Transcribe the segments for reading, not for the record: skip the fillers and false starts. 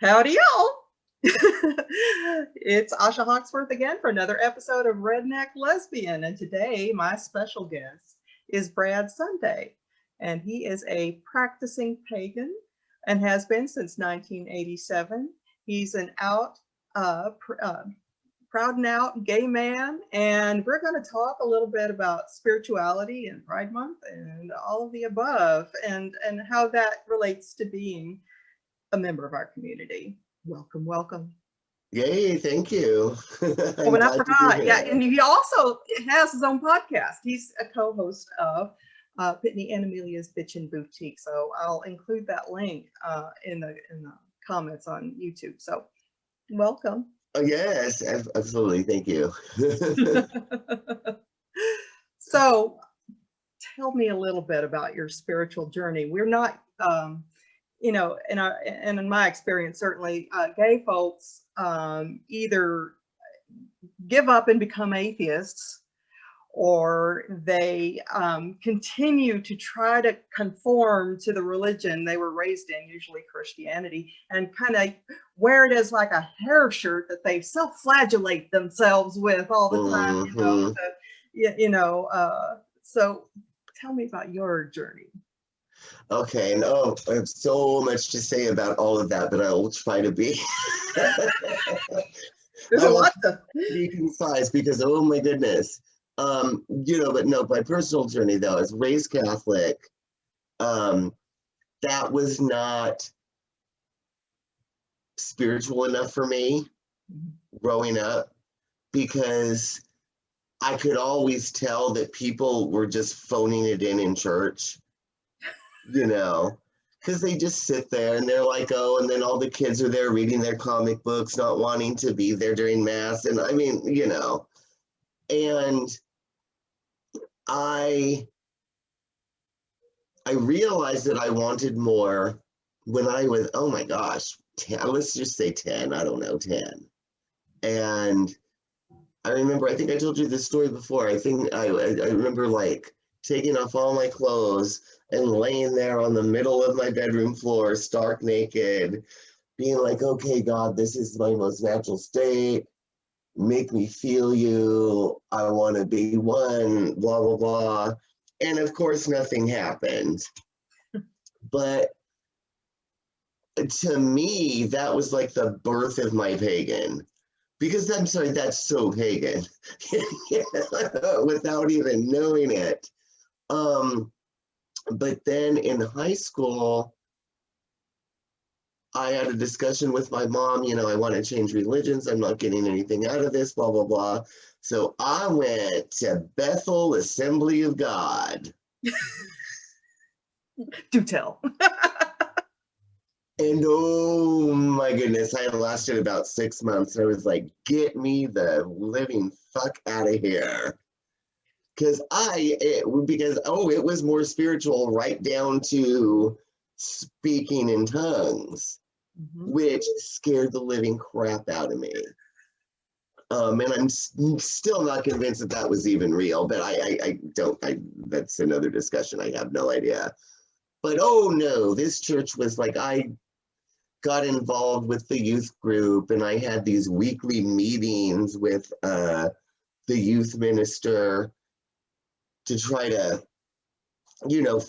Howdy, y'all. It's Asha Hawksworth again for another episode of Redneck, Lesbian. And today, my special guest is Brad Sunday. And he is a practicing pagan and has been since 1987. He's an proud and out gay man. And we're going to talk a little bit about spirituality and Pride Month and all of the above and how that relates to being a member of our community. Welcome, welcome. Yay, thank you. Oh, and I forgot, yeah, and he also has his own podcast. He's a co-host of Pitney and Amelia's Bitchin' Boutique. So I'll include that link in the comments on YouTube. So welcome. Oh, yes, absolutely. Thank you. So tell me a little bit about your spiritual journey. We're not in my experience, certainly gay folks either give up and become atheists, or they continue to try to conform to the religion they were raised in, usually Christianity, and kind of wear it as like a hair shirt that they self-flagellate themselves with all the time. So tell me about your journey. Okay, and I have so much to say about all of that, but I'll try to be. There's a lot to be concise because, oh my goodness. But no, my personal journey though, as raised Catholic, that was not spiritual enough for me growing up, because I could always tell that people were just phoning it in church. Because they just sit there and they're like, oh, and then all the kids are there reading their comic books, not wanting to be there during Mass. And I mean, and I realized that I wanted more when I was, oh my gosh, 10, let's just say 10, I don't know, 10. And I remember, I think I told you this story before. I think I remember like taking off all my clothes and laying there on the middle of my bedroom floor, stark naked, being like, okay, God, this is my most natural state. Make me feel you. I want to be one, blah, blah, blah. And of course, nothing happened. But to me, that was like the birth of my pagan. Because I'm sorry, that's so pagan, without even knowing it. But then in high school, I had a discussion with my mom, I want to change religions. I'm not getting anything out of this, blah, blah, blah. So I went to Bethel Assembly of God. Do tell. And oh my goodness, I lasted about 6 months. I was like, get me the living fuck out of here. Because it was more spiritual, right down to speaking in tongues, which scared the living crap out of me. And I'm still not convinced that was even real, but that's another discussion. I have no idea. But oh no, this church was like, I got involved with the youth group, and I had these weekly meetings with the youth minister to try to,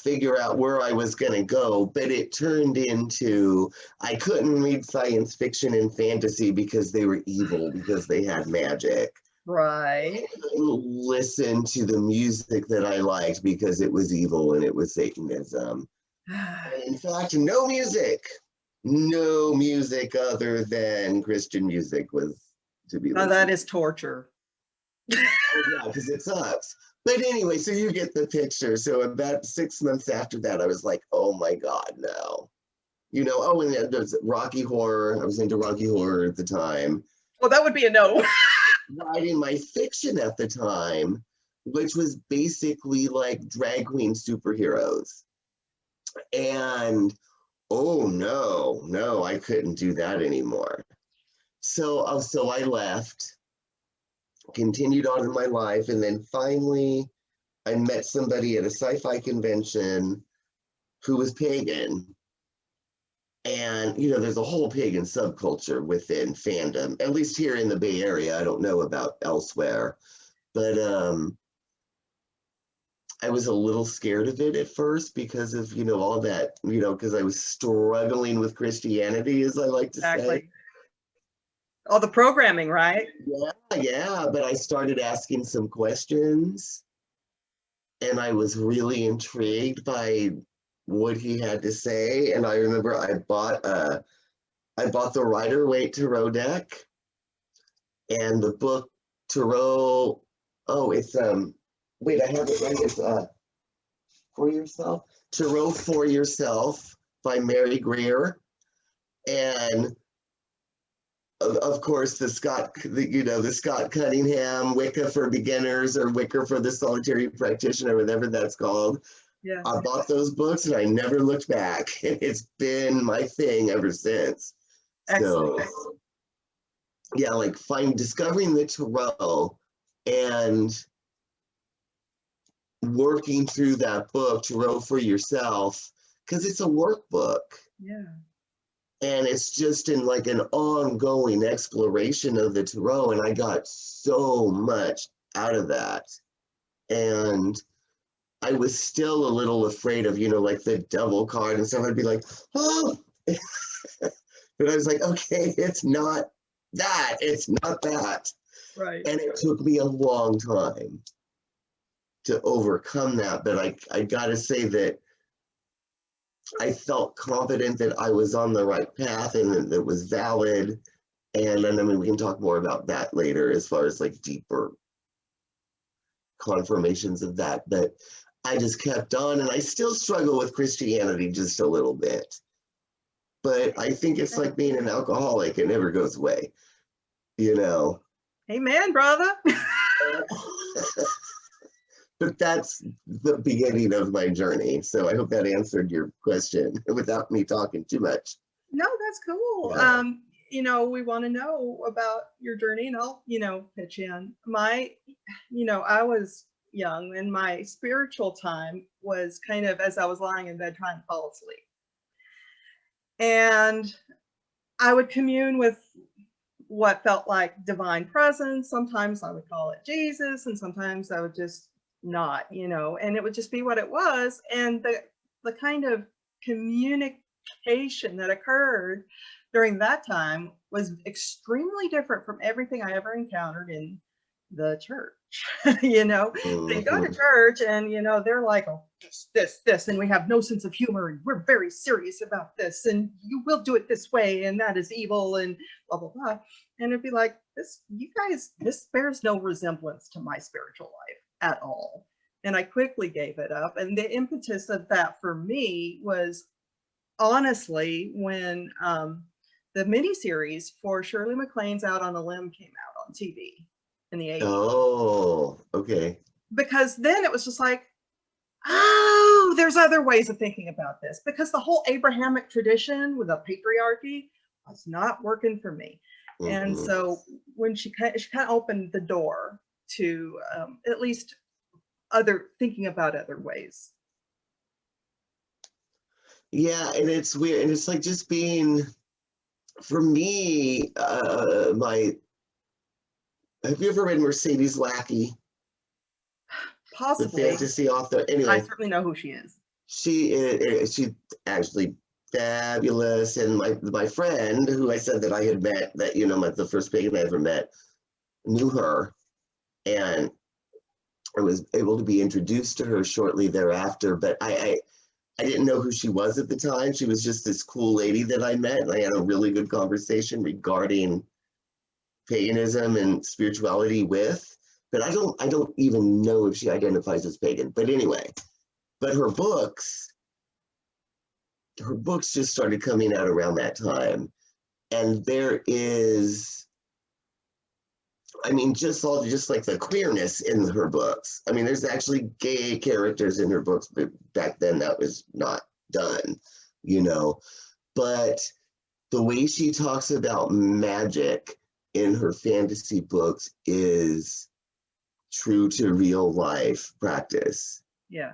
figure out where I was going to go. But it turned into, I couldn't read science fiction and fantasy because they were evil, because they had magic. Right. I couldn't listen to the music that I liked because it was evil and it was Satanism. And in fact, no music other than Christian music was to be listened. Now that is torture. Yeah, because it sucks. But anyway, so you get the picture. So about 6 months after that, I was like, oh my God, no. And there's Rocky Horror. I was into Rocky Horror at the time. Well, that would be a no. Writing my fiction at the time, which was basically like drag queen superheroes. And oh no, I couldn't do that anymore. So I left. Continued on in my life, and then finally I met somebody at a sci-fi convention who was pagan, And, you know, there's a whole pagan subculture within fandom, at least here in the Bay Area. I don't know about elsewhere, but I was a little scared of it at first because of, you know, all that, you know, because I was struggling with Christianity, as I like to say. Exactly. All the programming, right? Yeah, but I started asking some questions and I was really intrigued by what he had to say. And I remember I bought the Rider Waite Tarot deck and the book Tarot. Oh, it's wait, I have it right. It's For Yourself. Tarot for Yourself by Mary Greer. And of course, the Scott Cunningham Wicca for Beginners or Wicca for the Solitary Practitioner, whatever that's called. Yeah. I bought those books and I never looked back. It's been my thing ever since. Excellent. So, yeah, like discovering the tarot and working through that book, Tarot for Yourself, because it's a workbook. Yeah. And it's just in like an ongoing exploration of the tarot. And I got so much out of that. And I was still a little afraid of, you know, like the devil card and stuff. I'd be like, oh, but I was like, okay, it's not that. It's not that. Right. And it took me a long time to overcome that. But I got to say that I felt confident that I was on the right path and that it was valid. And I mean, we can talk more about that later as far as like deeper confirmations of that. But I just kept on, and I still struggle with Christianity just a little bit. But I think it's like being an alcoholic, it never goes away, you know. Amen, brother. But that's the beginning of my journey. So I hope that answered your question without me talking too much. No, that's cool. Yeah. You know, we want to know about your journey, and I'll, you know, pitch in. I was young, and my spiritual time was kind of as I was lying in bed trying to fall asleep. And I would commune with what felt like divine presence. Sometimes I would call it Jesus, and sometimes I would just not, you know, and it would just be what it was. And the kind of communication that occurred during that time was extremely different from everything I ever encountered in the church. You know, they go to church and, you know, they're like, oh, this, and we have no sense of humor, and we're very serious about this, and you will do it this way, and that is evil, and blah, blah, blah. And it'd be like, this bears no resemblance to my spiritual life at all. And I quickly gave it up. And the impetus of that for me was honestly when the miniseries for Shirley MacLaine's Out on a Limb came out on TV in the 80s. Oh, okay. Because then it was just like, oh, there's other ways of thinking about this. Because the whole Abrahamic tradition with a patriarchy was not working for me. And so when she kind of opened the door to at least thinking about other ways. Yeah, and it's weird, and it's like just being, for me, have you ever read Mercedes Lackey? Possibly. The fantasy author. Anyway, I certainly know who she is. She's actually fabulous, and my friend who I said that I had met, that, you know, the first pagan I ever met, knew her, and I was able to be introduced to her shortly thereafter, but I didn't know who she was at the time. She was just this cool lady that I met, and I had a really good conversation regarding paganism and spirituality with, but I don't even know if she identifies as pagan. But anyway, but her books just started coming out around that time. And there is, I mean, just like the queerness in her books. I mean, there's actually gay characters in her books, but back then that was not done, you know. But the way she talks about magic in her fantasy books is true to real life practice. Yeah.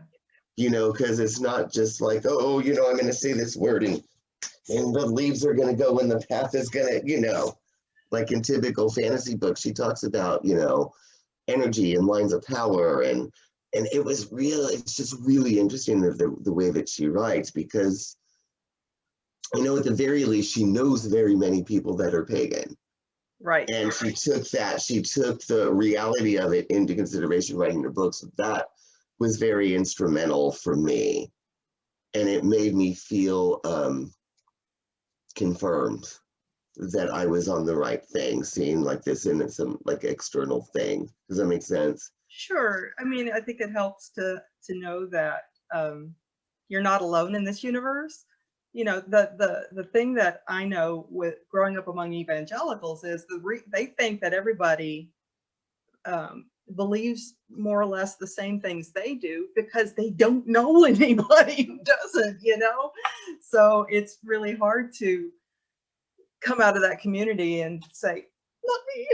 You know, because it's not just like, oh, you know, I'm going to say this word and and the leaves are going to go and the path is going to, like in typical fantasy books, she talks about, energy and lines of power. And it's just really interesting the way that she writes, because, at the very least, she knows very many people that are pagan. Right. And she took the reality of it into consideration writing her books. That was very instrumental for me. And it made me feel confirmed that I was on the right thing, seeing like this in some like external thing. Does that make sense? Sure. I mean, I think it helps to know that you're not alone in this universe. The thing that I know with growing up among evangelicals is they think that everybody believes more or less the same things they do because they don't know anybody who doesn't, So it's really hard to come out of that community and say, "Look me,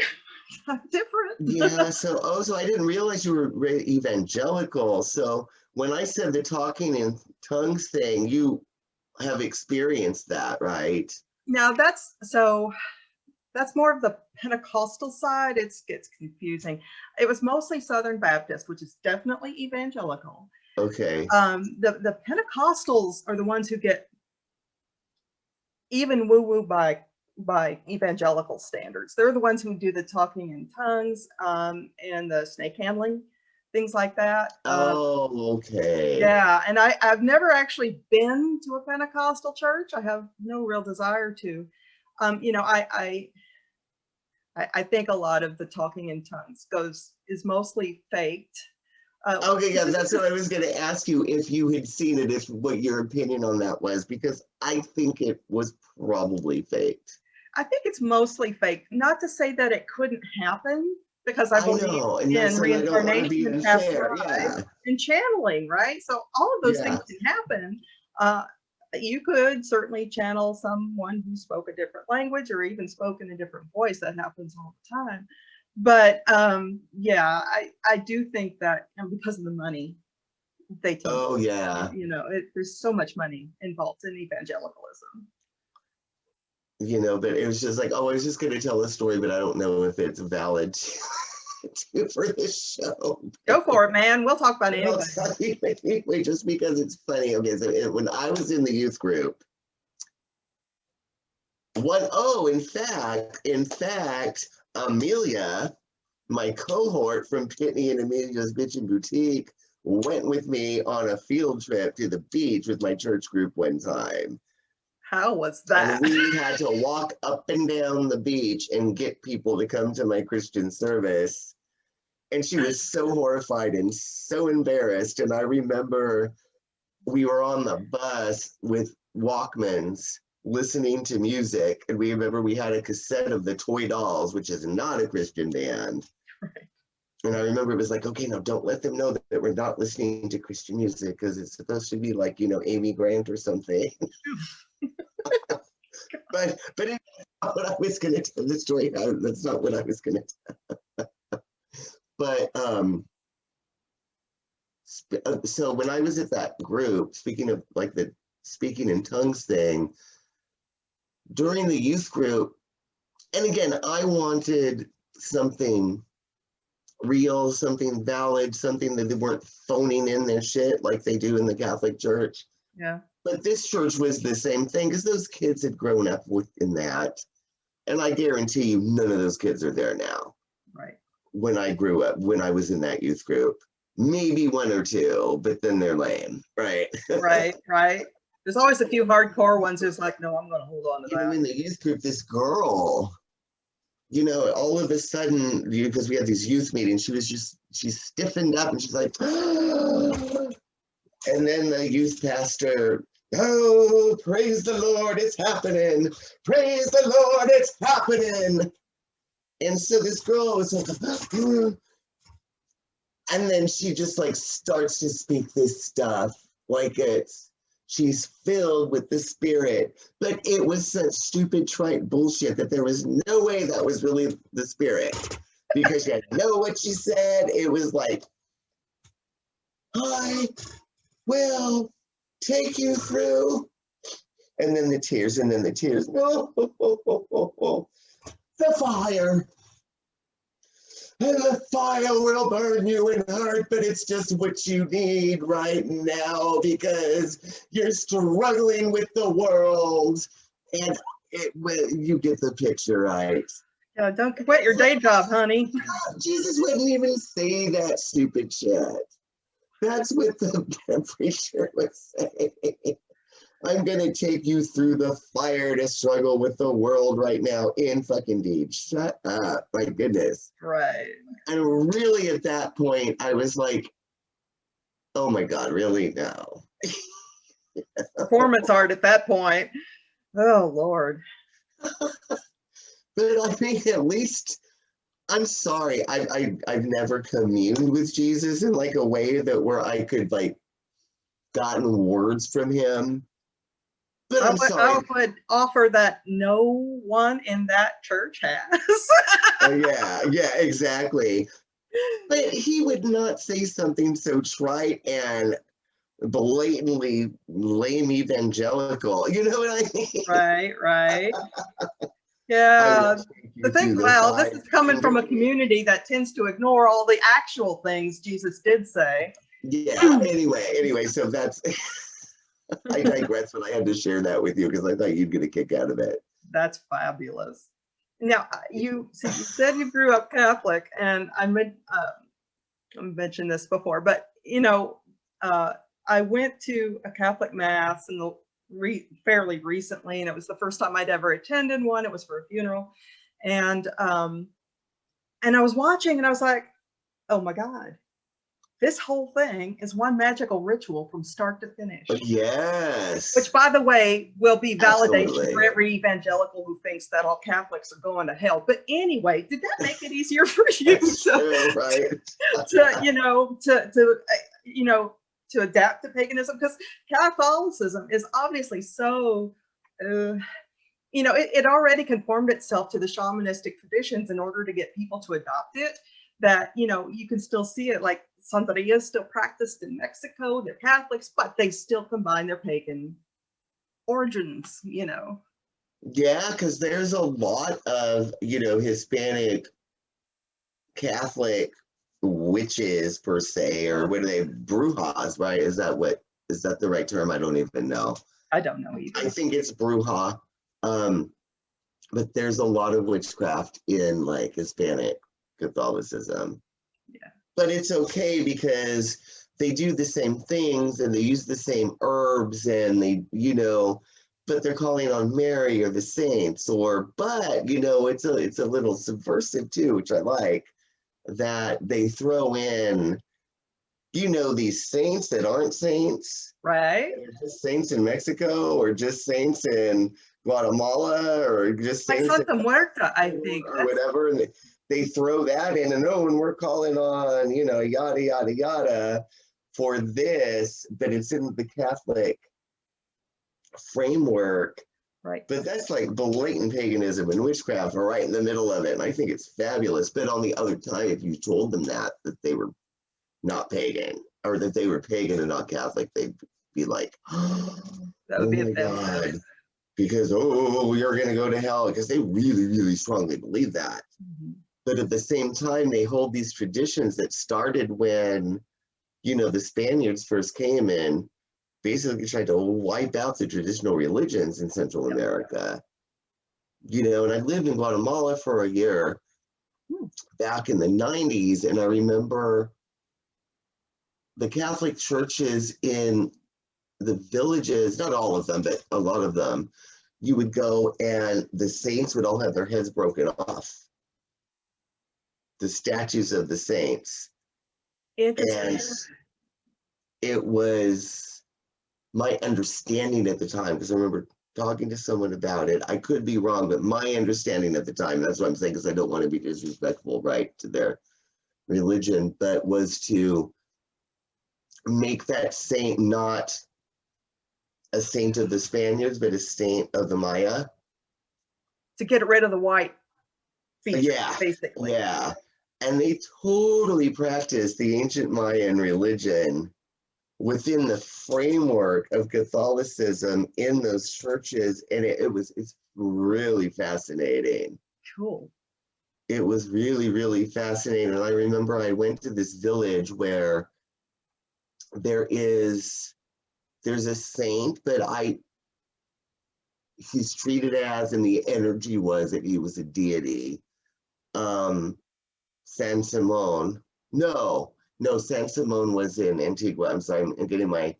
I'm different." Yeah. So I didn't realize you were evangelical. So when I said the talking in tongues thing, you have experienced that, right? Now that's more of the Pentecostal side. It gets confusing. It was mostly Southern Baptist, which is definitely evangelical. Okay. The Pentecostals are the ones who get even woo-woo by evangelical standards. They're the ones who do the talking in tongues and the snake handling, things like that. Okay. Yeah, and I've never actually been to a Pentecostal church. I have no real desire to. I think a lot of the talking in tongues is mostly faked. Okay, yeah, that's what I was going to ask you, if you had seen it, what your opinion on that was, because I think it was probably faked. I think it's mostly fake. Not to say that it couldn't happen, because I believe in reincarnation and past lives and channeling, right? So all of those things can happen. You could certainly channel someone who spoke a different language or even spoke in a different voice. That happens all the time. But I do think that because of the money, they tend there's so much money involved in evangelicalism. But it was just like, I was just going to tell a story, but I don't know if it's valid for this show. Go for it, man. We'll talk about anything. Anyway, just because it's funny. Okay, so when I was in the youth group, in fact, Amelia, my cohort from Pitney and Amelia's Bitchin' Boutique, went with me on a field trip to the beach with my church group one time. How was that? And we had to walk up and down the beach and get people to come to my Christian service. And she was so horrified and so embarrassed. And I remember we were on the bus with Walkmans listening to music. And we had a cassette of the Toy Dolls, which is not a Christian band. Right. And I remember it was like, okay, no, don't let them know that we're not listening to Christian music, because it's supposed to be like, Amy Grant or something. but it's not what I was going to tell the story. That's not what I was going to tell. But so when I was at that group, speaking of like the speaking in tongues thing, during the youth group, and again, I wanted something real, something valid, something that they weren't phoning in their shit like they do in the Catholic Church. Yeah. But this church was the same thing, because those kids had grown up in that. And I guarantee you, none of those kids are there now. Right. When I grew up, when I was in that youth group, maybe one or two, but then they're lame, right? Right. There's always a few hardcore ones who's like, no, I'm going to hold on to that. In the youth group, this girl, all of a sudden, because we had these youth meetings, she stiffened up and she's like, and then the youth pastor, oh, praise the Lord, it's happening. Praise the Lord, it's happening. And so this girl was like, and then she just like starts to speak this stuff like she's filled with the Spirit. But it was such stupid, trite bullshit that there was no way that was really the Spirit, because you had to know what she said. It was like, I will take you through And then the tears, and then the tears. No, the fire. And the fire will burn you and hurt, but it's just what you need right now because you're struggling with the world. And you get the picture, right? Yeah, don't quit your day job, honey. Jesus wouldn't even say that stupid shit. That's what the preacher would say. I'm going to take you through the fire to struggle with the world right now in fucking deed. Shut up. My goodness. Right. And really at that point, I was like, oh my God, really? No. Performance art at that point. Oh, Lord. But I mean, at least, I'm sorry, I've never communed with Jesus in like a way that where I could like gotten words from him. But I'm sorry. I would offer that no one in that church has. Yeah, exactly. But he would not say something so trite and blatantly lame evangelical. You know what I mean? Right. Yeah. The thing, well, this is coming from a community that tends to ignore all the actual things Jesus did say. Yeah, anyway, so that's, I digress, but I had to share that with you because I thought you'd get a kick out of it. That's fabulous. Now, you said you grew up Catholic, and I mentioned this before, but you know, I went to a Catholic mass fairly recently, and it was the first time I'd ever attended one. It was for a funeral, and I was watching, and I was like, oh my God, this whole thing is one magical ritual from start to finish. Yes. Which, by the way, will be validation Absolutely. for every evangelical who thinks that all Catholics are going to hell. But anyway, did that make it easier for you to adapt to paganism? Because Catholicism is obviously so, it already conformed itself to the shamanistic traditions in order to get people to adopt it. That, you can still see it, like Santeria is still practiced in Mexico. They're Catholics, but they still combine their pagan origins, Yeah, because there's a lot of, Hispanic Catholic witches per se, or what are they, brujas, right? Is that the right term? I don't even know. I don't know either. I think it's bruja. But there's a lot of witchcraft in like Hispanic Catholicism. Yeah. But it's okay because they do the same things and they use the same herbs and they, but they're calling on Mary or the saints but it's a little subversive too, which I like, that they throw in, these saints that aren't saints. Right. Just saints in Mexico or just saints in Guatemala or just saints like Santa Muerta, I think. Or whatever. And they throw that in and we're calling on, yada, yada, yada for this, but it's in the Catholic framework. Right. But that's like blatant paganism and witchcraft are right in the middle of it. And I think it's fabulous. But on the other time, if you told them that they were not pagan or that they were pagan and not Catholic, they'd be like, that would be my God. Because, you're going to go to hell, because they really, really strongly believe that. Mm-hmm. But at the same time, they hold these traditions that started when, the Spaniards first came in, basically tried to wipe out the traditional religions in Central America. And I lived in Guatemala for a year back in the 90s, and I remember the Catholic churches in the villages, not all of them, but a lot of them, you would go and the saints would all have their heads broken off. The statues of the saints. And it was my understanding at the time, because I remember talking to someone about it. I could be wrong, but my understanding at the time, that's what I'm saying, because I don't want to be disrespectful, right, to their religion, but was to make that saint not a saint of the Spaniards, but a saint of the Maya. To get rid of the white features, basically. Yeah. And they totally practiced the ancient Mayan religion within the framework of Catholicism in those churches, and it's really fascinating. Cool. It was really, really fascinating. And I remember I went to this village where there's a saint that he's treated as, and the energy was that he was a deity. San Simon. No, San Simon was in Antigua. I'm sorry, I'm getting my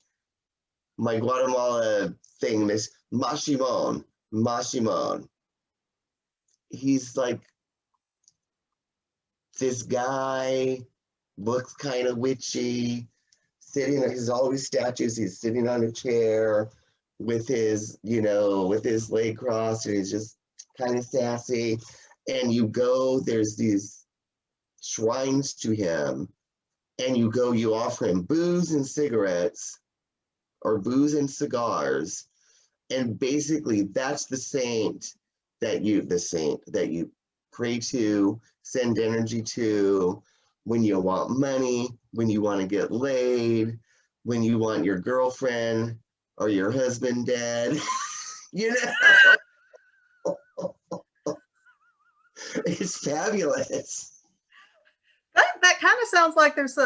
Guatemala thing. This Mashimon. He's like this guy, looks kind of witchy, he's always statues, he's sitting on a chair with his leg crossed, and he's just kind of sassy. And you go, there's these shrines to him, and you offer him booze and cigarettes, or booze and cigars, and basically that's the saint that you pray to, send energy to, when you want money, when you want to get laid, when you want your girlfriend or your husband dead. It's fabulous. That kind of sounds like there's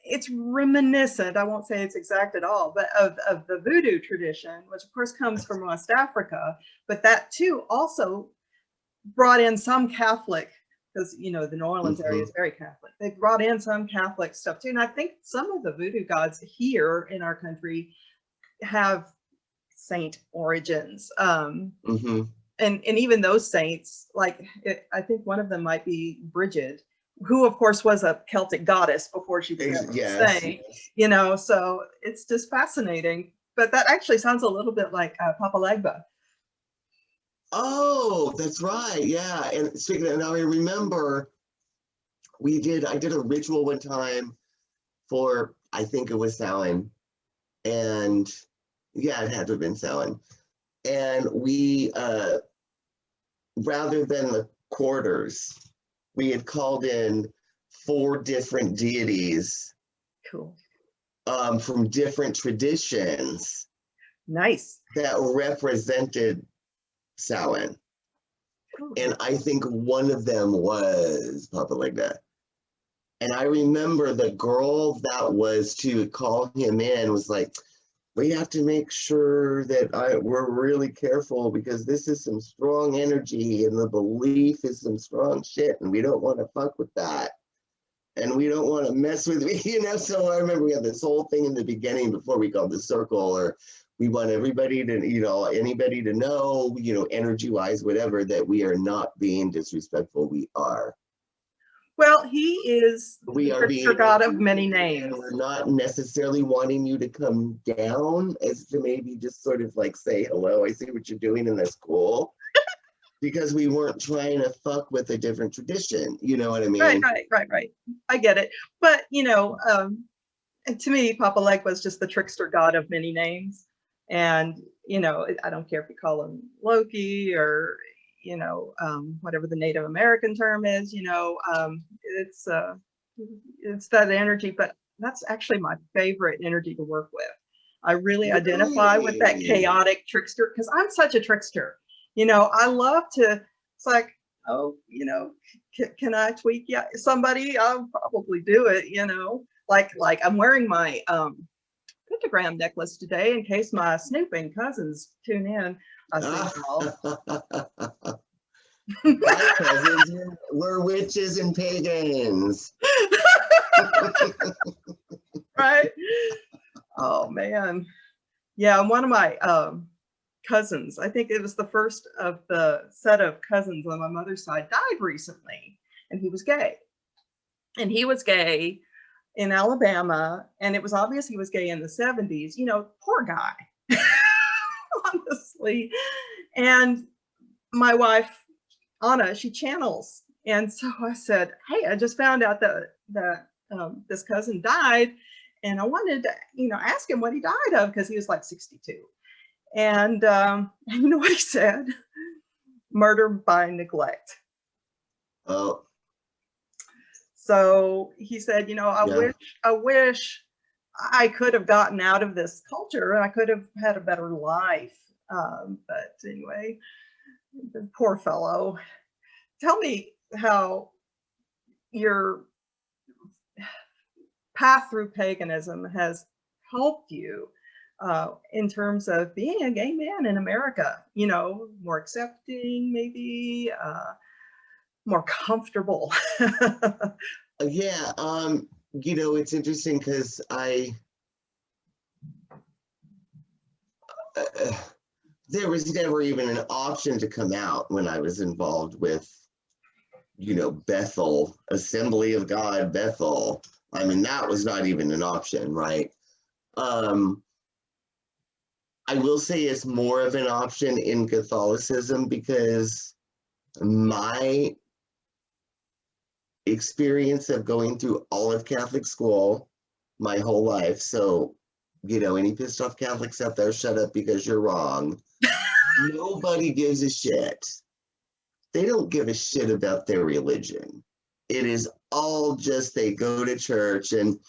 it's reminiscent, I won't say it's exact at all, but of the voodoo tradition, which of course comes from West Africa, but that too also brought in some Catholic, because the New Orleans area is very Catholic. They brought in some Catholic stuff too. And I think some of the voodoo gods here in our country have saint origins. And even those saints, I think one of them might be Bridget, who of course was a Celtic goddess before she became a saint, so it's just fascinating. But that actually sounds a little bit like Papa Legba. Oh, that's right. Yeah. And speaking of, now I remember I did a ritual one time for, I think it was Samhain. And yeah, it had to have been Samhain. And we, rather than the quarters, we had called in 4 different deities. Cool. From different traditions. Nice. That represented Samhain. And I think one of them was Papa Legba. And I remember the girl that was to call him in was like, we have to make sure that we're really careful, because this is some strong energy and the belief is some strong shit, and we don't want to fuck with that. And we don't want to mess with me, So I remember we had this whole thing in the beginning before we called the circle, or we want everybody to, anybody to know, energy-wise, whatever, that we are not being disrespectful. We are. Well, he is the trickster god of many names. We're not necessarily wanting you to come down, as to maybe just sort of like say, hello, I see what you're doing and that's cool. Because we weren't trying to fuck with a different tradition. You know what I mean? Right. I get it. But, and to me, Papa Legba was just the trickster god of many names. And, I don't care if you call him Loki or, whatever the Native American term is, it's that energy. But that's actually my favorite energy to work with. I really identify with that chaotic trickster, because I'm such a trickster. I love to, it's like, oh, can I tweak somebody? I'll probably do it, like I'm wearing my pentagram necklace today in case my snooping cousins tune in. I see y'all. My cousins were witches and pagans. Right? Oh, man. Yeah, one of my cousins, I think it was the first of the set of cousins on my mother's side, died recently, and he was gay. And he was gay in Alabama, and it was obvious he was gay in the 70s. Poor guy, honestly. And my wife, Anna, she channels. And so I said, hey, I just found out that this cousin died, and I wanted to, ask him what he died of, because he was like 62. And you know what he said? Murder by neglect. Oh. So he said, I wish I could have gotten out of this culture and I could have had a better life. But anyway, the poor fellow. Tell me how your path through paganism has helped you in terms of being a gay man in America. You know, more accepting, maybe more comfortable. Yeah, you know, it's interesting because there was never even an option to come out when I was involved with, you know, Bethel, Assembly of God, Bethel. I mean, that was not even an option, right? I will say it's more of an option in Catholicism because my experience of going through all of Catholic school my whole life. So, you know, any pissed off Catholics out there, shut up because you're wrong. Nobody gives a shit. They don't give a shit about their religion. It is all just they go to church and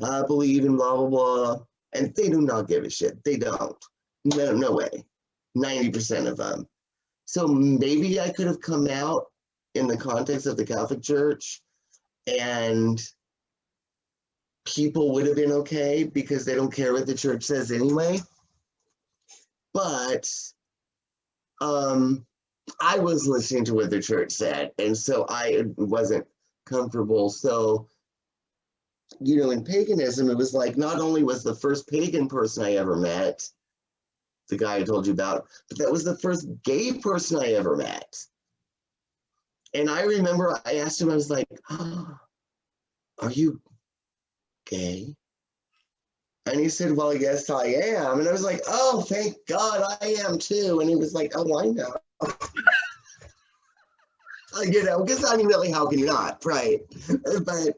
I believe in blah, blah, blah. And they do not give a shit. They don't. No, no way. 90% of them. So maybe I could have come out in the context of the Catholic Church and people would have been okay because they don't care what the church says anyway. But I was listening to what the church said, and so I wasn't comfortable. So, you know, in paganism, it was like not only was the first pagan person I ever met, the guy I told you about, but that was the first gay person I ever met. And I remember I asked him, I was like, oh, are you gay? And he said, well, yes, I am. And I was like, oh, thank God I am too. And he was like, oh, I know. You know, because I mean, really, how can you not, right? But,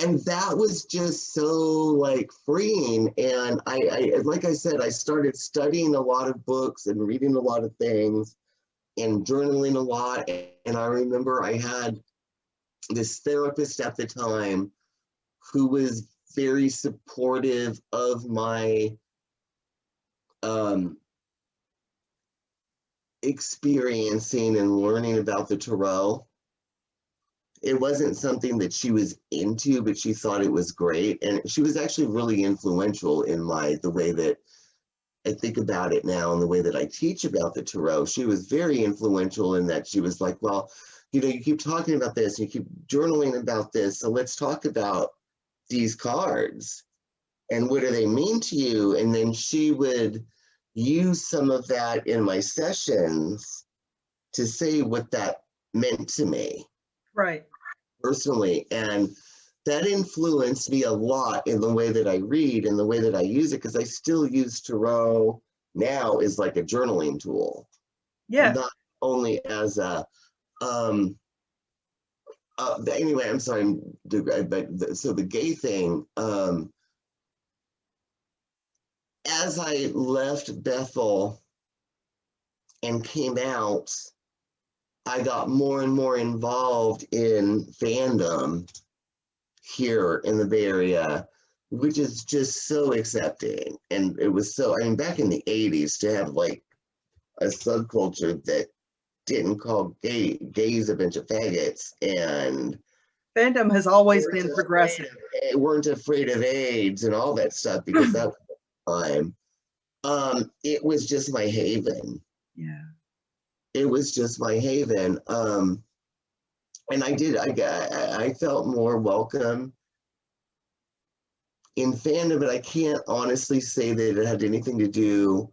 and that was just so like freeing. And I, like I said, I started studying a lot of books and reading a lot of things and journaling a lot. And I remember I had this therapist at the time who was very supportive of my experiencing and learning about the tarot. It wasn't something that she was into, but she thought it was great. And she was actually really influential in the way that I think about it now and the way that I teach about the tarot. She was very influential in that she was like, well, you know, you keep talking about this, you keep journaling about this, so let's talk about these cards and what do they mean to you? And then she would use some of that in my sessions to say what that meant to me. Right. Personally. And that influenced me a lot in the way that I read and the way that I use it, because I still use tarot now as like a journaling tool. Yeah. Not only as a, anyway, I'm sorry, but so the gay thing, as I left Bethel and came out, I got more and more involved in fandom here in the Bay Area, which is just so accepting. And it was so, I mean, back in the 80s to have like a subculture that didn't call gays a bunch of faggots and Fandom has always been progressive. Weren't afraid of AIDS and all that stuff because that was the time. It was just my haven. Yeah. It was just my haven. And I felt more welcome in fandom, but I can't honestly say that it had anything to do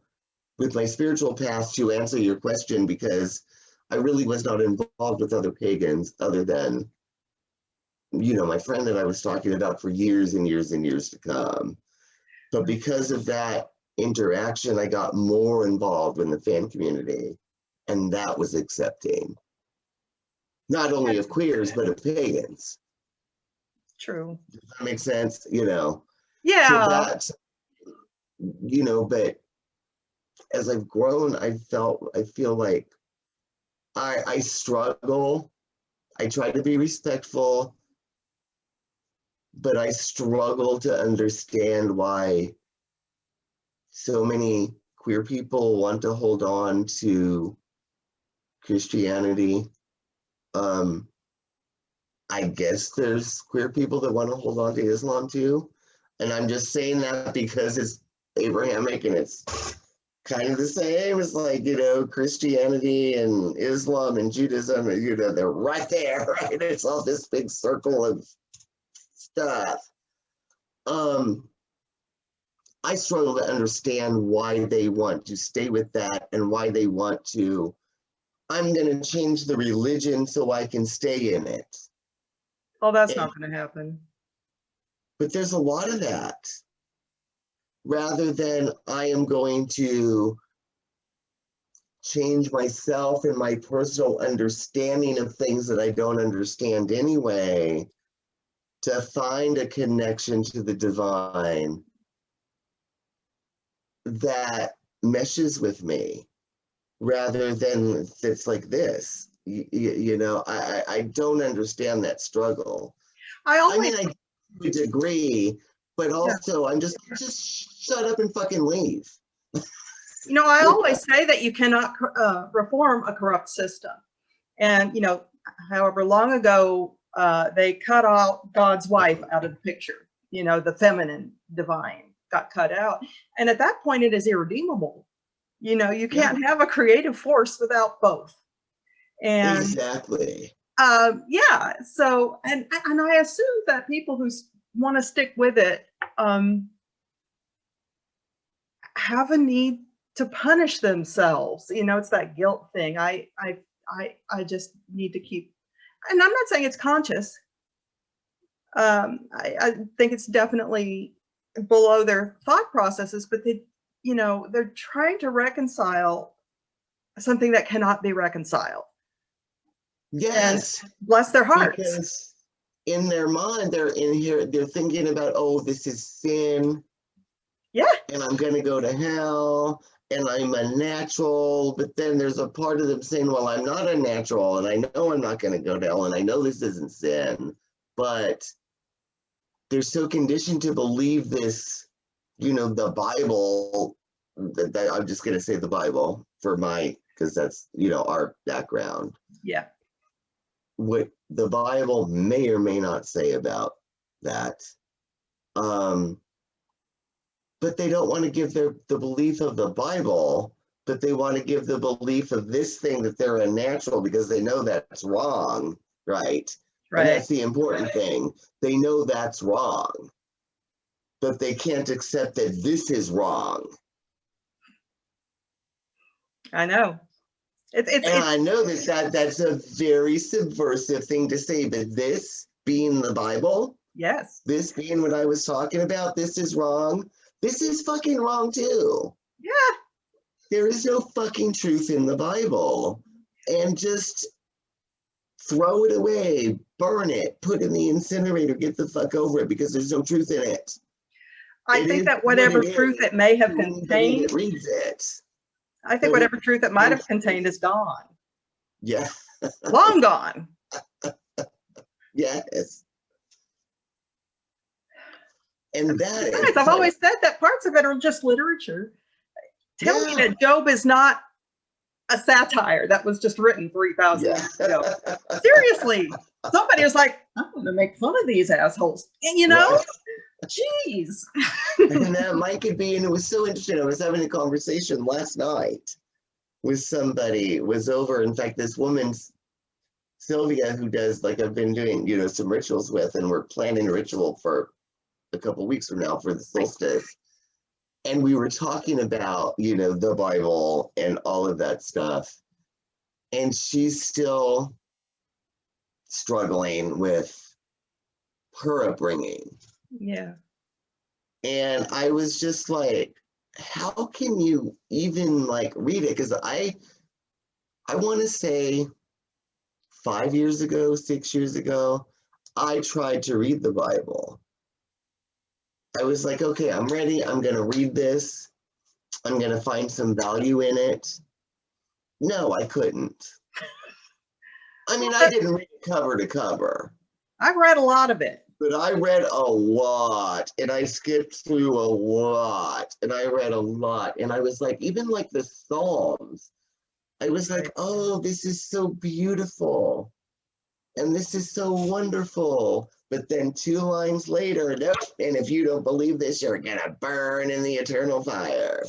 with my spiritual path to answer your question, because I really was not involved with other pagans other than, you know, my friend that I was talking about for years and years and years to come. But because of that interaction, I got more involved in the fan community, and that was accepting. Not only of queers, but of pagans. True. Does that make sense? You know? Yeah. So that, you know, but as I've grown, I feel like I struggle. I try to be respectful, but I struggle to understand why so many queer people want to hold on to Christianity. I guess there's queer people that want to hold on to Islam too. And I'm just saying that because it's Abrahamic and it's kind of the same as, like, you know, Christianity and Islam and Judaism, you know, they're right there, right? It's all this big circle of stuff. I struggle to understand why they want to stay with that and why they want to, I'm going to change the religion so I can stay in it. Oh, that's not going to happen. But there's a lot of that. Rather than I am going to change myself and my personal understanding of things that I don't understand anyway, to find a connection to the divine that meshes with me, rather than it's like this. You know, I don't understand that struggle. I mean, I to a degree, but also I'm just shut up and fucking leave. You know, I always say that you cannot reform a corrupt system. And, you know, however long ago they cut out God's wife out of the picture, you know, the feminine divine got cut out. And at that point, it is irredeemable. You know, you can't have a creative force without both. And exactly. Yeah. So, and I assume that people who want to stick with it have a need to punish themselves. You know, it's that guilt thing. I just need to keep, and I'm not saying it's conscious. I think it's definitely below their thought processes, but they, you know, they're trying to reconcile something that cannot be reconciled. Yes. And bless their hearts. Because in their mind, they're in here, they're thinking about, oh, this is sin. Yeah. And I'm going to go to hell. And I'm a natural, but then there's a part of them saying, well, I'm not a natural, and I know I'm not going to go to hell, and I know this isn't sin, but they're so conditioned to believe this, you know, the Bible, that I'm just going to say the Bible for because that's, you know, our background. Yeah. What the Bible may or may not say about that. But they don't want to give the belief of the Bible, but they want to give the belief of this thing that they're a natural because they know that's wrong, right? And that's the important thing. They know that's wrong, but they can't accept that this is wrong. I know. I know that's a very subversive thing to say, but this being the Bible, yes, this being what I was talking about, this is wrong. This is fucking wrong too. Yeah. There is no fucking truth in the Bible. And just throw it away, burn it, put it in the incinerator, get the fuck over it, because there's no truth in it. I think that whatever truth it may have contained, it reads it. I think whatever truth it might have contained is gone. Yeah. Long gone. Yes. And that is, I've always said that parts of it are just literature. Tell me that Job is not a satire that was just written 3,000 years ago. Seriously, somebody was like, I'm going to make fun of these assholes. And you know, jeez. And that might could be, and it was so interesting. I was having a conversation last night with somebody, was over, in fact, this woman, Sylvia, who does, like, I've been doing, you know, some rituals with, and we're planning a ritual for a couple weeks from now for the solstice. And we were talking about, you know, the Bible and all of that stuff. And she's still struggling with her upbringing. Yeah. And I was just like, how can you even, like, read it? Because I want to say 5 years ago, 6 years ago, I tried to read the Bible. I was like, okay, I'm ready. I'm going to read this. I'm going to find some value in it. No, I couldn't. I mean, I didn't read it cover to cover. I've read a lot of it. But I read a lot, and I skipped through a lot, and I read a lot, and I was like, even like the Psalms, I was like, oh, this is so beautiful, and this is so wonderful. But then 2 lines later, nope, and if you don't believe this, you're gonna burn in the eternal fire.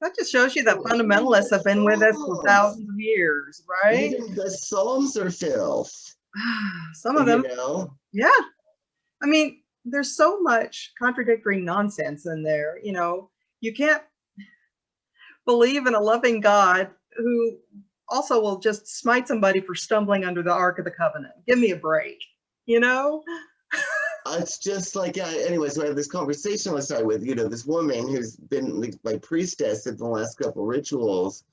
That just shows you that fundamentalists have been with us for thousands of years, right? Even the Psalms are filth. Some of them, yeah. I mean, there's so much contradictory nonsense in there. You can't believe in a loving God who also will just smite somebody for stumbling under the Ark of the Covenant. Give me a break, It's just like, anyway, so I had this conversation last night with, this woman who's been like priestess at the last couple rituals.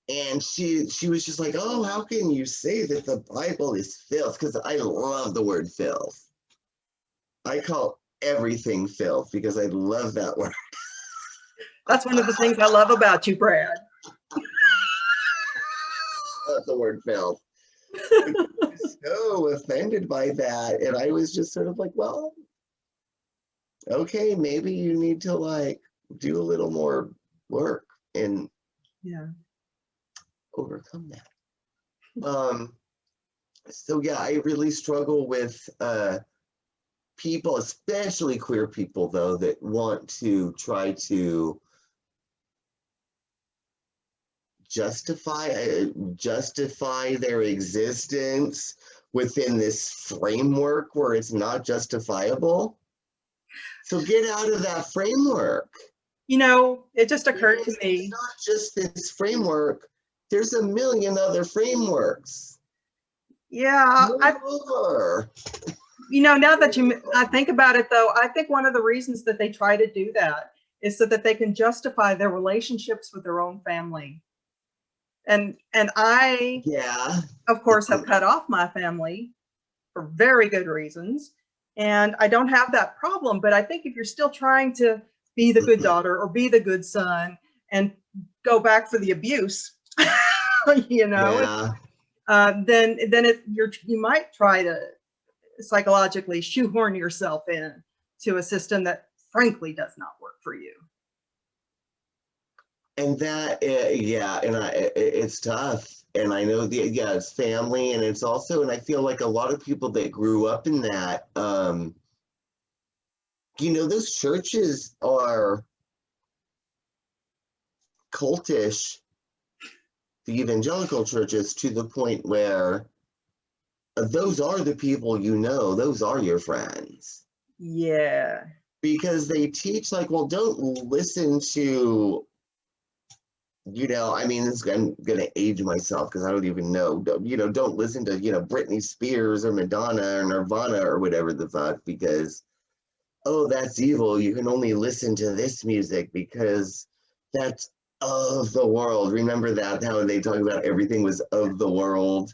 And she was just like, oh, how can you say that the Bible is filth? Because I love the word filth. I call everything filth because I love that word. That's one of the things I love about you, Brad. I love the word filth. I was so offended by that. And I was just sort of like, well, okay, maybe you need to like do a little more work and overcome that. So yeah, I really struggle with people, especially queer people though, that want to try to justify their existence within this framework where it's not justifiable. So get out of that framework. It just occurred to me. It's not just this framework. There's a million other frameworks. Yeah. Now that I think about it though, I think one of the reasons that they try to do that is so that they can justify their relationships with their own family. And I, of course, have cut off my family for very good reasons. And I don't have that problem. But I think if you're still trying to be the good daughter or be the good son and go back for the abuse, then you might try to psychologically shoehorn yourself in to a system that frankly does not work for you. And that, it's tough. And I know it's family, and it's also, and I feel like a lot of people that grew up in that, those churches are cultish, the evangelical churches, to the point where those are the people those are your friends. Yeah. Because they teach like, well, don't listen to, I'm going to age myself because I don't even know, don't listen to, Britney Spears or Madonna or Nirvana or whatever the fuck, because, oh, that's evil. You can only listen to this music because that's of the world. Remember that, how they talk about everything was of the world?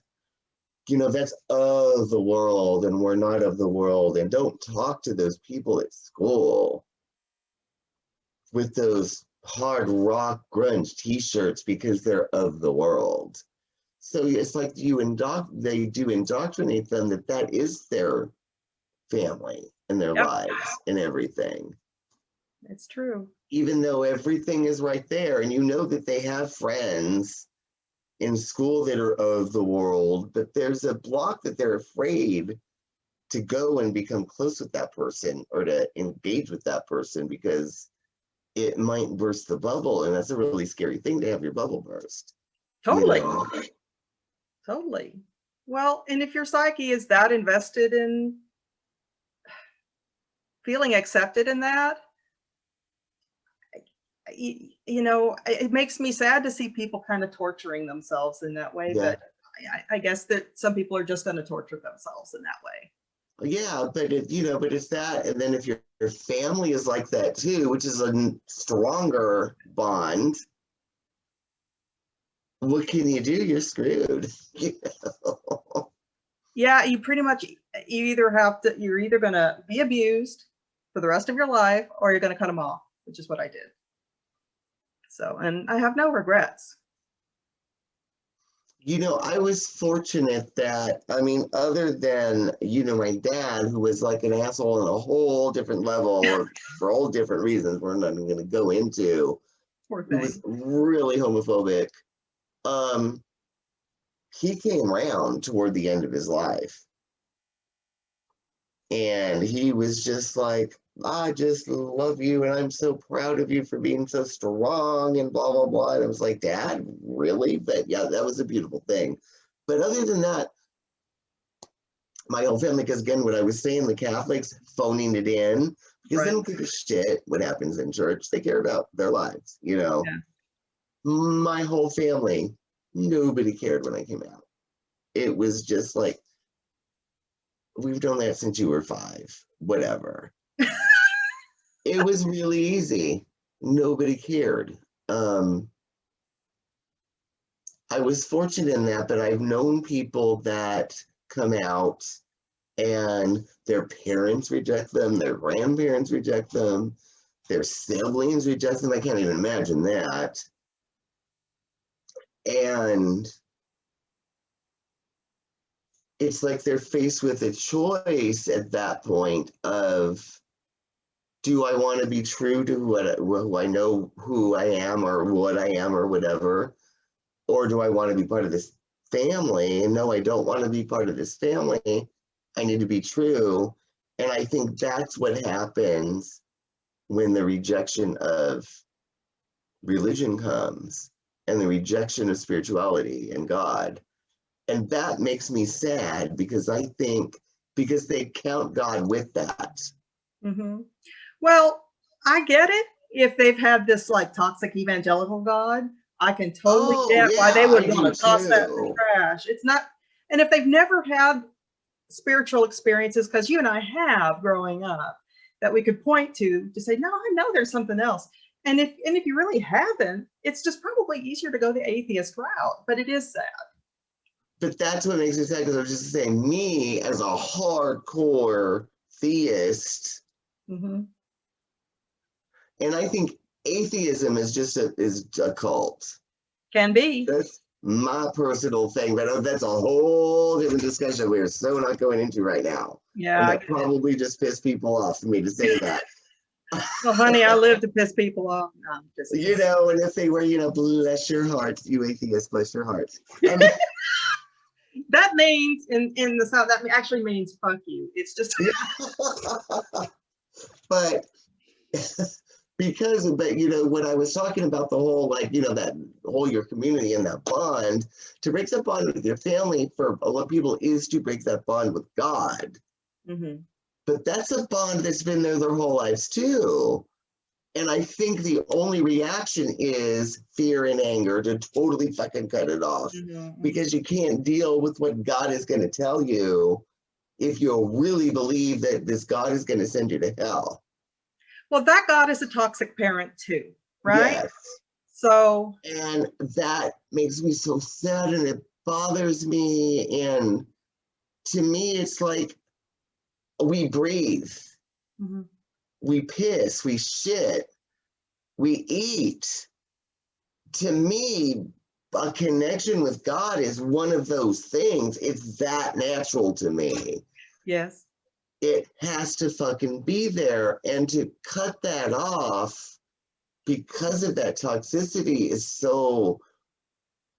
That's of the world, and we're not of the world. And don't talk to those people at school with those hard rock grunge t-shirts because they're of the world. So it's like they do indoctrinate them that is their family and their lives and everything. It's true. Even though everything is right there, and that they have friends in school that are of the world, but there's a block that they're afraid to go and become close with that person or to engage with that person because it might burst the bubble, and that's a really scary thing to have your bubble burst. Totally. Totally. Well, and if your psyche is that invested in feeling accepted in that, it makes me sad to see people kind of torturing themselves in that way. But I guess that some people are just going to torture themselves in that way. Yeah, but it's that, and then if your family is like that too, which is a stronger bond, what can you do? You're screwed. Yeah, you're either going to be abused for the rest of your life, or you're going to cut them off, which is what I did. So, and I have no regrets. You know, I was fortunate that, I mean, other than, you know, my dad, who was like an asshole on a whole different level, or for all different reasons we're not even going to go into, Poor who was thing. really homophobic. Um, he came around toward the end of his life. And he was just like, I just love you and I'm so proud of you for being so strong and blah, blah, blah. And I was like, Dad, really? But yeah, that was a beautiful thing. But other than that, my whole family, because again, what I was saying, the Catholics phoning it in, because they Right. don't give a shit what happens in church. They care about their lives, you know. Yeah. My whole family, nobody cared when I came out. It was just like, we've done that since you were 5, whatever. It was really easy. Nobody cared. I was fortunate in that, but I've known people that come out and their parents reject them, their grandparents reject them, their siblings reject them. I can't even imagine that. And it's like they're faced with a choice at that point of, do I want to be true to who I know who I am or what I am or whatever? Or do I want to be part of this family? And no, I don't want to be part of this family. I need to be true. And I think that's what happens when the rejection of religion comes and the rejection of spirituality and God. And that makes me sad because I think because they count God with that. Mm-hmm. Well, I get it. If they've had this like toxic evangelical God, I can totally Oh, get why they yeah, I would do want to toss that in the too. trash. It's not, and if they've never had spiritual experiences, because you and I have growing up, that we could point to say, no, I know there's something else. And if you really haven't, it's just probably easier to go the atheist route. But it is sad. But that's what makes me sad because I was just saying, me as a hardcore theist, Mm-hmm. and I think atheism is just a cult. Can be. That's my personal thing, but that's a whole different discussion we're so not going into right now. Yeah. And I that get it. probably just pissed people off for me to say that. Well, honey, I live to piss people off. No, I'm just You kidding. know, and if they were, you know, bless your hearts, you atheists, bless your hearts. That means in the South, that actually means fuck you. It's just Yeah. But because but you know when I was talking about the whole like you know that whole your community and that bond, to break that bond with your family for a lot of people is to break that bond with God. mm-hmm. But that's a bond that's been there their whole lives too. And I think the only reaction is fear and anger to totally fucking cut it off, Mm-hmm. because you can't deal with what God is going to tell you if you really believe that this God is going to send you to hell. Well, that God is a toxic parent too, right? Yes. So And that makes me so sad and it bothers me. And to me, it's like we breathe, mm-hmm. we piss, we shit, we eat. To me, a connection with God is one of those things. It's that natural to me. Yes. It has to fucking be there. And to cut that off because of that toxicity is so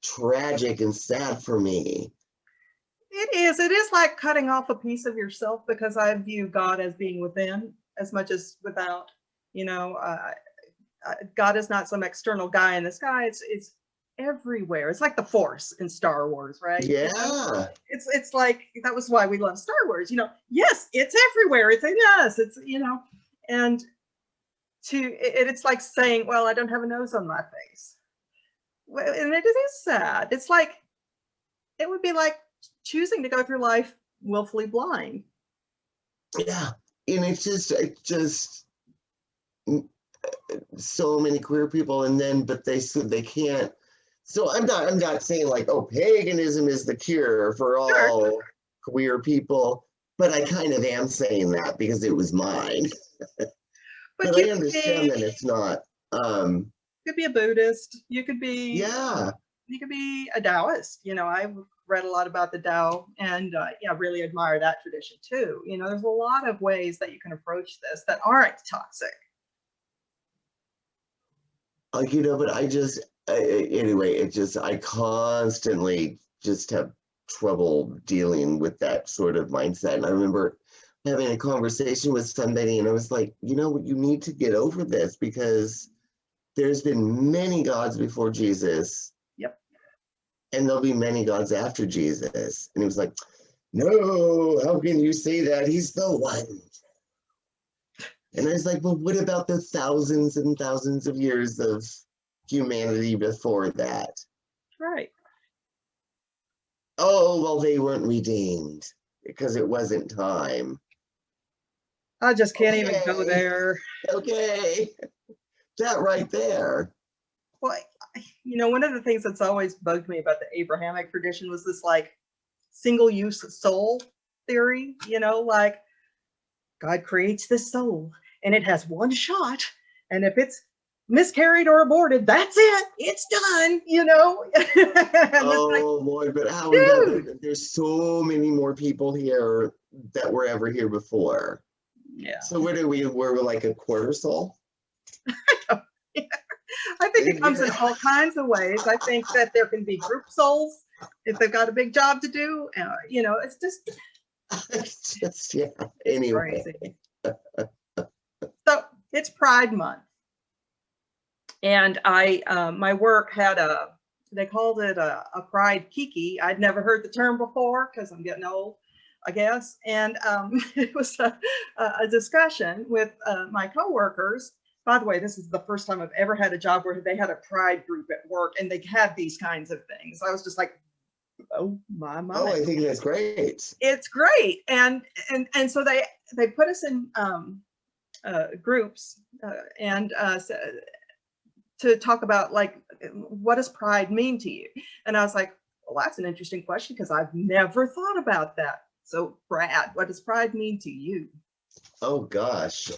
tragic and sad for me. It is. It is like cutting off a piece of yourself, because I view God as being within as much as without. You know, God is not some external guy in the sky. It's everywhere. It's like the Force in Star Wars, right? You know? Yeah. It's like that was why we love Star Wars. You know, yes, it's everywhere. It's in us. It's and it's like saying, well, I don't have a nose on my face. Well, and it is sad. It's like it would be like choosing to go through life willfully blind. Yeah. And it's just so many queer people, and then but they said they can't. So I'm not saying like, oh, paganism is the cure for Sure, all queer people, but I kind of am saying that because it was mine. but But you I understand that it's not. could be a Buddhist. You could be Yeah. you could be a Taoist. You know, I've read a lot about the Tao, and yeah, really admire that tradition too. You know, there's a lot of ways that you can approach this that aren't toxic. You know, but anyway, I constantly just have trouble dealing with that sort of mindset. And I remember having a conversation with somebody, and I was like, you know, you need to get over this because there's been many gods before Jesus. Yep. And there'll be many gods after Jesus. And he was like, no, how can you say that? He's the one. And I was like, well, what about the thousands and thousands of years of humanity before that? Right. Oh, well, they weren't redeemed because it wasn't time. I just can't even go there. Okay. That right there. Well, you know, one of the things that's always bugged me about the Abrahamic tradition was this like single-use soul theory, you know, like God creates this soul and it has one shot, and if it's miscarried or aborted, that's it, it's done, you know. Oh Lord, but how is that? There's so many more people here that were ever here before. Yeah. So what are we? We're like a quarter soul? I think it comes in all kinds of ways. I think that there can be group souls if they've got a big job to do. You know, it's just yeah. Anyway. crazy. So it's Pride Month, and my work had they called it a Pride Kiki. I'd never heard the term before because I'm getting old, I guess. And it was a discussion with my coworkers. By the way, this is the first time I've ever had a job where they had a pride group at work and they had these kinds of things. I was just like, oh my. Oh, I think that's great. It's great. And so they put us in groups and to talk about like, what does pride mean to you? And I was like, well, that's an interesting question because I've never thought about that. So Brad, what does pride mean to you? Oh gosh.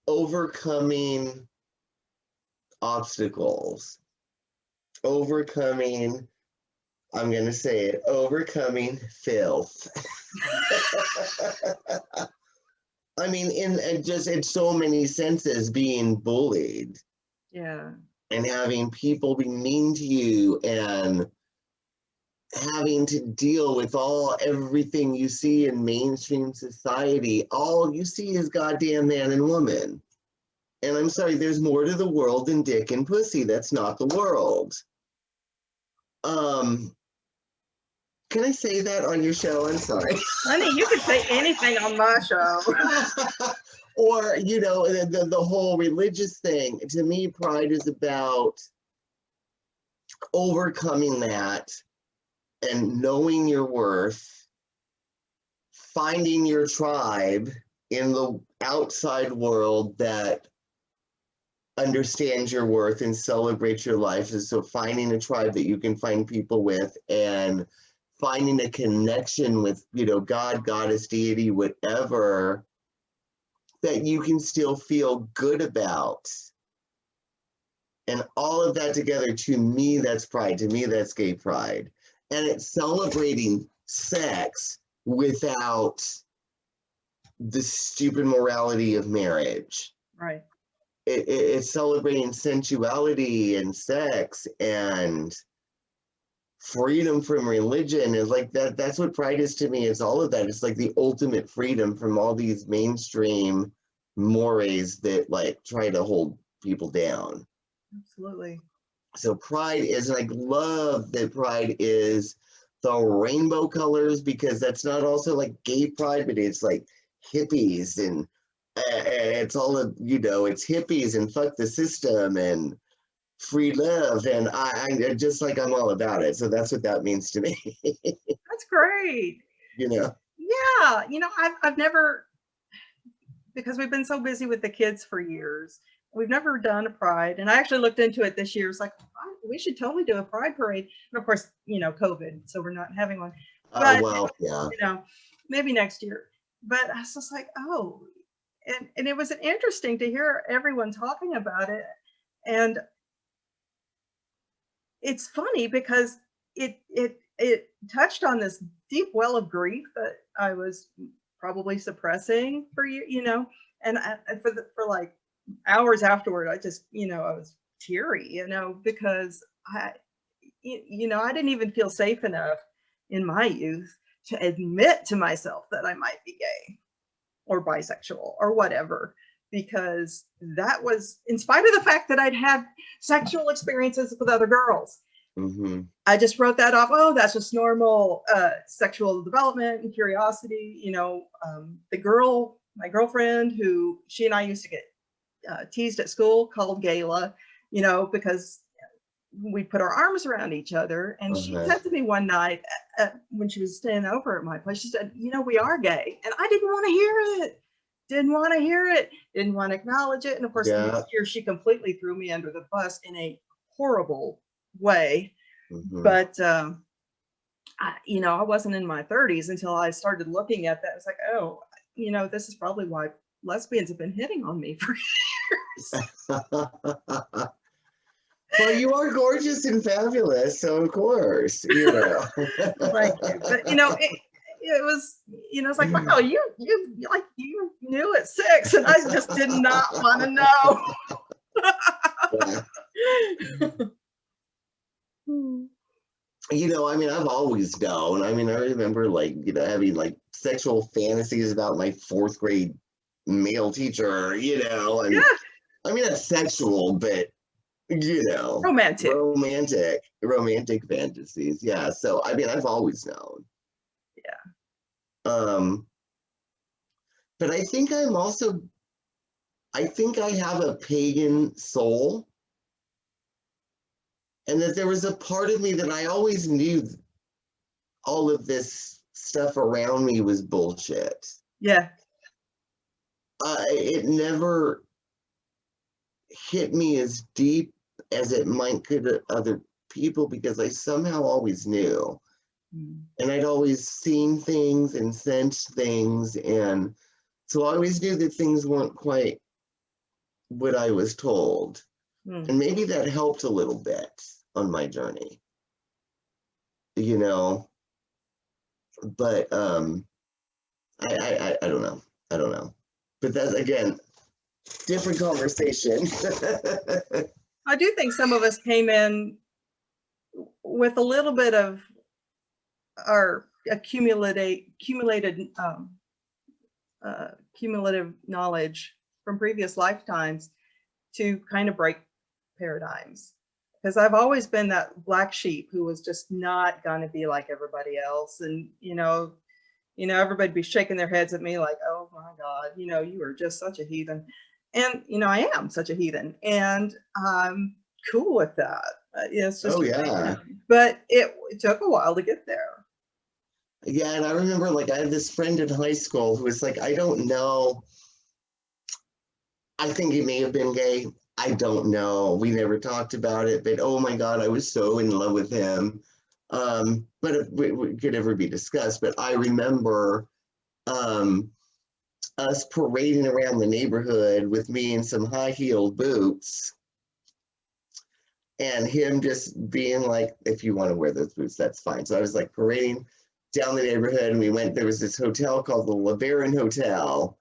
Overcoming obstacles, overcoming, I'm going to say it, overcoming filth. I mean, in so many senses, being bullied. Yeah. And having people be mean to you and having to deal with everything you see in mainstream society. All you see is goddamn man and woman. And I'm sorry, there's more to the world than dick and pussy. That's not the world. Can I say that on your show? I'm sorry. Honey, you can say anything on my show. Or, you know, the whole religious thing. To me, pride is about overcoming that and knowing your worth, finding your tribe in the outside world that understands your worth and celebrates your life. And so finding a tribe that you can find people with and finding a connection with, you know, God, goddess, deity, whatever, that you can still feel good about. And all of that together, to me, that's pride. To me, that's gay pride. And it's celebrating sex without the stupid morality of marriage. Right. It's celebrating sensuality and sex and freedom from religion. Is like that. That's what pride is to me. It's all of that. It's like the ultimate freedom from all these mainstream mores that like try to hold people down. Absolutely. So pride is, and I love that pride is the rainbow colors, because that's not also like gay pride, but it's like hippies and it's all of, you know, it's hippies and fuck the system and free love. And I just like, I'm all about it. So that's what that means to me. That's great. You know? Yeah. You know, I've never, because we've been so busy with the kids for years, we've never done a pride. And I actually looked into it this year. It's like, we should totally do a pride parade. And of course, you know, COVID, so we're not having one. But, well, yeah. you know, maybe next year. But I was just like, oh, and it was interesting to hear everyone talking about it. And it's funny because it touched on this deep well of grief that I was probably suppressing for and for like hours afterward, I just, I was teary, because I didn't even feel safe enough in my youth to admit to myself that I might be gay or bisexual or whatever, because that was, in spite of the fact that I'd had sexual experiences with other girls. Mm-hmm. I just wrote that off. Oh, that's just normal sexual development and curiosity. My girlfriend, who she and I used to get teased at school, called Gayla, because we put our arms around each other. And she said to me one night when she was staying over at my place, she said, we are gay. And I didn't want to hear it. Didn't want to acknowledge it. And of course, the next year she completely threw me under the bus in a horrible way. Mm-hmm. But I wasn't in my 30s until I started looking at that. It's like, oh, this is probably why lesbians have been hitting on me for years. Well, you are gorgeous and fabulous, so of course, Thank you. But it was, it's like, wow, you knew at 6, and I just did not want to know. I've always known. I remember having like sexual fantasies about my 4th grade male teacher, not sexual, but romantic fantasies. Yeah. So, I've always known. Yeah. But I think I have a pagan soul. And that there was a part of me that I always knew all of this stuff around me was bullshit. Yeah. It never hit me as deep as it might could other people, because I somehow always knew. And I'd always seen things and sensed things. And so I always knew that things weren't quite what I was told. And maybe that helped a little bit on my journey, but I don't know, but that's, again, different conversation. I do think some of us came in with a little bit of our cumulative knowledge from previous lifetimes to kind of break paradigms, because I've always been that black sheep who was just not going to be like everybody else. And everybody be shaking their heads at me like, oh my God, you are just such a heathen. And I am such a heathen, and I'm cool with that. It's just but it took a while to get there. Yeah. And I remember, I had this friend in high school who was like, I don't know, I think he may have been gay. I don't know. We never talked about it, but oh my God, I was so in love with him. But it could ever be discussed. But I remember us parading around the neighborhood with me in some high-heeled boots, and him just being like, if you want to wear those boots, that's fine. So I was parading down the neighborhood, and there was this hotel called the LeBaron Hotel.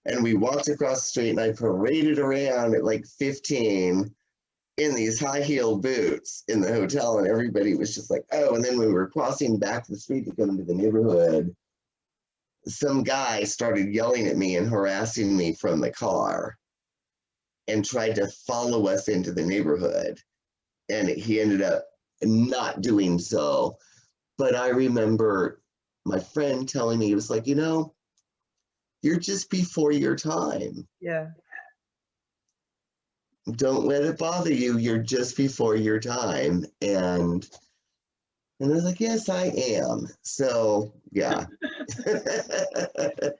And we walked across the street, and I paraded around at 15 in these high-heeled boots in the hotel, and everybody was just like, oh. And then when we were crossing back the street to come into the neighborhood, some guy started yelling at me and harassing me from the car and tried to follow us into the neighborhood. And he ended up not doing so. But I remember my friend telling me, he was like, you're just before your time. Yeah. Don't let it bother you. You're just before your time. And I was like, yes, I am. So, yeah.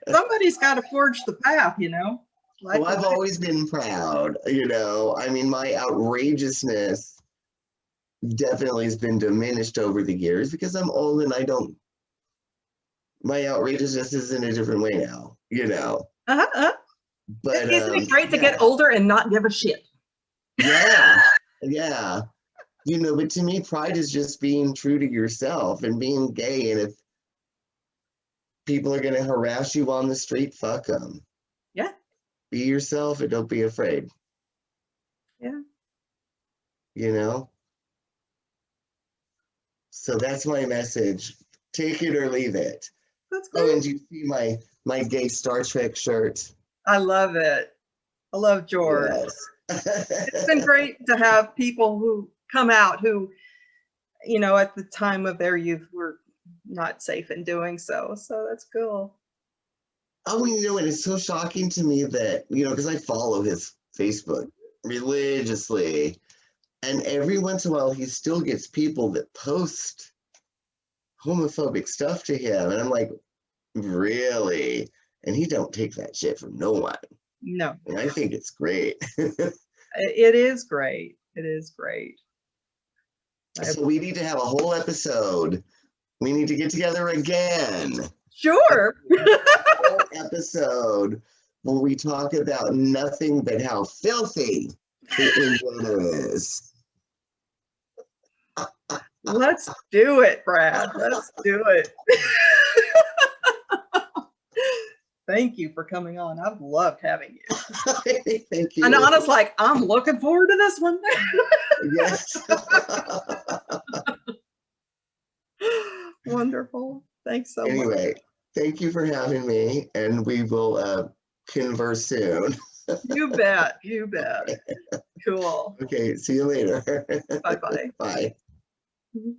Somebody's got to forge the path, Well, I've always been proud, my outrageousness definitely has been diminished over the years because I'm old and my outrageousness is in a different way now, But Isn't it great to yeah. get older and not give a shit? Yeah, yeah. You know, but to me, pride is just being true to yourself and being gay. And if people are going to harass you on the street, fuck them. Yeah. Be yourself and don't be afraid. Yeah. You know? So that's my message. Take it or leave it. That's Oh, great. and you see my gay Star Trek shirt? I love it. I love George. Yes. It's been great to have people who come out who, you know, at the time of their youth were not safe in doing so. So that's cool. Oh, you know, and it's so shocking to me that, you know, because I follow his Facebook religiously, and every once in a while he still gets people that post homophobic stuff to him. And I'm like, really? And he don't take that shit from no one. No, And I think it's great. it is great. It is great. So we need to have a whole episode. We need to get together again. Sure. Whole episode where we talk about nothing but how filthy Caitlyn Jenner is. Let's do it, Brad. Let's do it. Thank you for coming on. I've loved having you. Thank you. And honest, like, I'm looking forward to this one. Yes. Wonderful. Thanks so much. Anyway, thank you for having me, and we will converse soon. You bet. You bet. Cool. Okay, see you later. Bye-bye. Bye. Mhm.